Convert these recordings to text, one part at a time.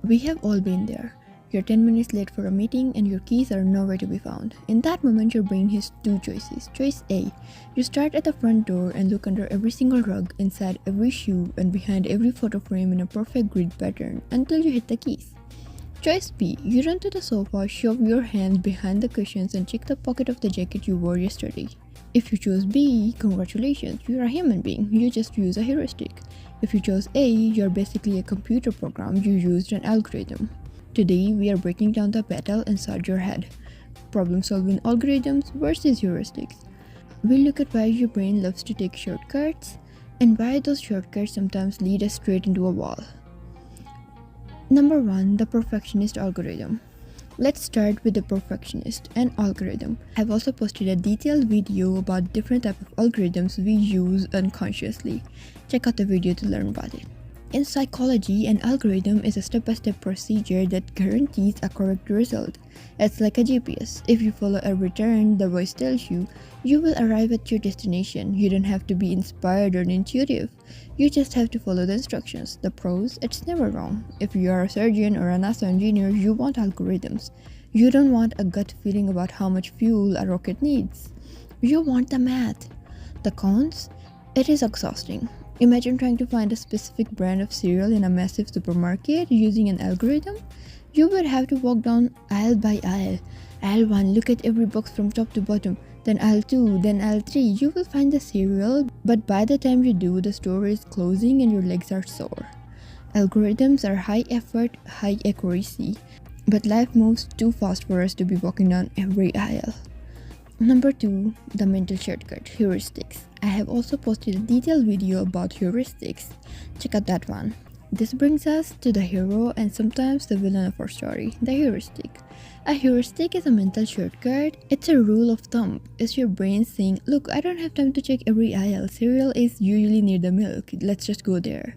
We have all been there. You're 10 minutes late for a meeting and your keys are nowhere to be found. In that moment, your brain has two choices. Choice A: you start at the front door and look under every single rug, inside every shoe, and behind every photo frame in a perfect grid pattern until you hit the keys. Choice B: you run to the sofa, shove your hands behind the cushions, and check the pocket of the jacket you wore yesterday. If you chose B, congratulations, you're a human being, you just use a heuristic. If you chose A, you're basically a computer program, you used an algorithm. Today, we are breaking down the battle inside your head. Problem-solving algorithms versus heuristics. We'll look at why your brain loves to take shortcuts and why those shortcuts sometimes lead us straight into a wall. Number 1. The perfectionist algorithm. Let's start with the perfectionist and algorithm. I've also posted a detailed video about different types of algorithms we use unconsciously. Check out the video to learn about it. In psychology, an algorithm is a step-by-step procedure that guarantees a correct result. It's like a GPS. If you follow every turn the voice tells you, you will arrive at your destination. You don't have to be inspired or intuitive. You just have to follow the instructions. The pros: it's never wrong. If you are a surgeon or a NASA engineer, you want algorithms. You don't want a gut feeling about how much fuel a rocket needs. You want the math. The cons: it is exhausting. Imagine trying to find a specific brand of cereal in a massive supermarket using an algorithm. You would have to walk down aisle by aisle. Aisle 1, look at every box from top to bottom. Then aisle 2, then aisle 3. You will find the cereal, but by the time you do, the store is closing and your legs are sore. Algorithms are high effort, high accuracy, but life moves too fast for us to be walking down every aisle. Number 2. The mental shortcut, heuristics. I have also posted a detailed video about heuristics. Check out that one. This brings us to the hero and sometimes the villain of our story, the heuristic. A heuristic is a mental shortcut. It's a rule of thumb. It's your brain saying, look, I don't have time to check every aisle. Cereal is usually near the milk. Let's just go there.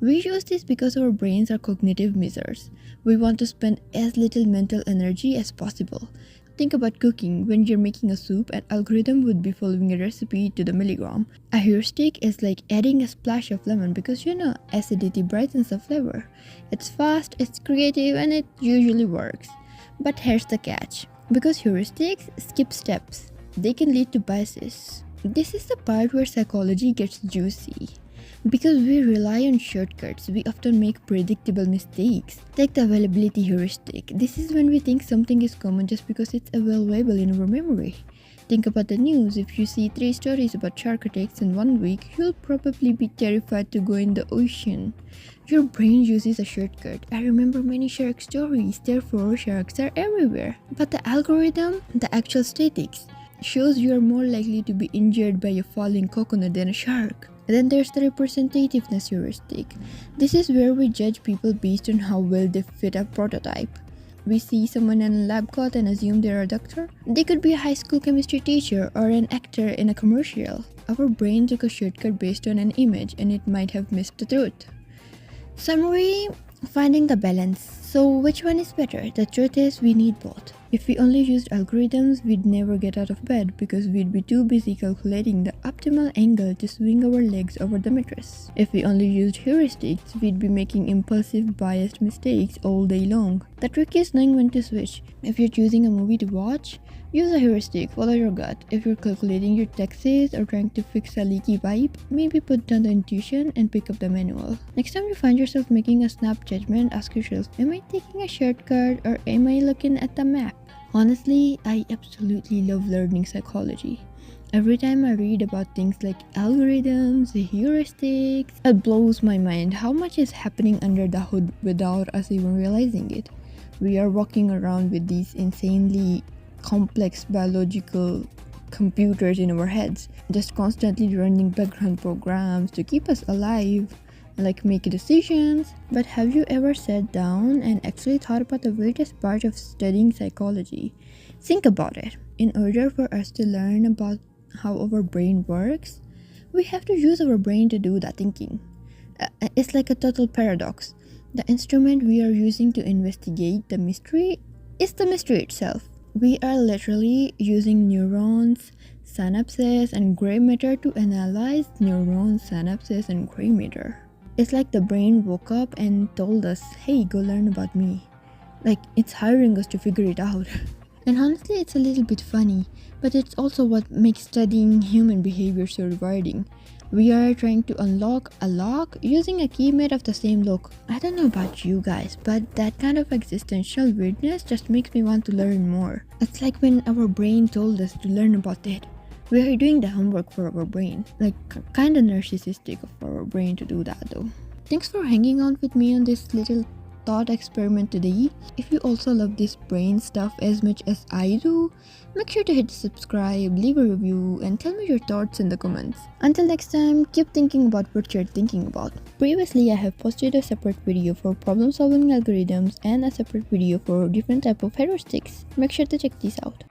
We use this because our brains are cognitive misers. We want to spend as little mental energy as possible. Think about cooking. When you're making a soup, an algorithm would be following a recipe to the milligram. A heuristic is like adding a splash of lemon because acidity brightens the flavor. It's fast, it's creative, and it usually works. But here's the catch. Because heuristics skip steps, they can lead to biases. This is the part where psychology gets juicy. Because we rely on shortcuts, we often make predictable mistakes. Take the availability heuristic. This is when we think something is common just because it's available in our memory. Think about the news. If you see 3 stories about shark attacks in 1 week, you'll probably be terrified to go in the ocean. Your brain uses a shortcut. I remember many shark stories, therefore sharks are everywhere. But the algorithm, the actual statistics, shows you are more likely to be injured by a falling coconut than a shark. Then there's the representativeness heuristic. This is where we judge people based on how well they fit a prototype. We see someone in a lab coat and assume they're a doctor. They could be a high school chemistry teacher or an actor in a commercial. Our brain took a shortcut based on an image and it might have missed the truth. Summary: finding the balance. So which one is better? The truth is we need both. If we only used algorithms, we'd never get out of bed because we'd be too busy calculating the optimal angle to swing our legs over the mattress. If we only used heuristics, we'd be making impulsive, biased mistakes all day long. The trick is knowing when to switch. If you're choosing a movie to watch, use a heuristic, follow your gut. If you're calculating your taxes or trying to fix a leaky pipe, maybe put down the intuition and pick up the manual. Next time you find yourself making a snap judgment, ask yourself, am I taking a shortcut or am I looking at the map? Honestly, I absolutely love learning psychology. Every time I read about things like algorithms, heuristics, it blows my mind how much is happening under the hood without us even realizing it. We are walking around with these insanely complex biological computers in our heads, just constantly running background programs to keep us alive, like make decisions. But have you ever sat down and actually thought about the weirdest part of studying psychology? Think about it. In order for us to learn about how our brain works, we have to use our brain to do the thinking. It's like a total paradox. The instrument we are using to investigate the mystery is the mystery itself. We are literally using neurons, synapses, and gray matter to analyze neurons, synapses, and gray matter. It's like the brain woke up and told us, hey, go learn about me. Like, it's hiring us to figure it out. And honestly, it's a little bit funny, but it's also what makes studying human behavior so rewarding. We are trying to unlock a lock using a key made of the same look. I don't know about you guys, but that kind of existential weirdness just makes me want to learn more. It's like when our brain told us to learn about it. We are doing the homework for our brain. Like, kinda narcissistic of our brain to do that though. Thanks for hanging out with me on this little thought experiment today. If you also love this brain stuff as much as I do, make sure to hit subscribe, leave a review, and tell me your thoughts in the comments. Until next time, keep thinking about what you're thinking about. Previously, I have posted a separate video for problem solving algorithms and a separate video for different type of heuristics. Make sure to check these out.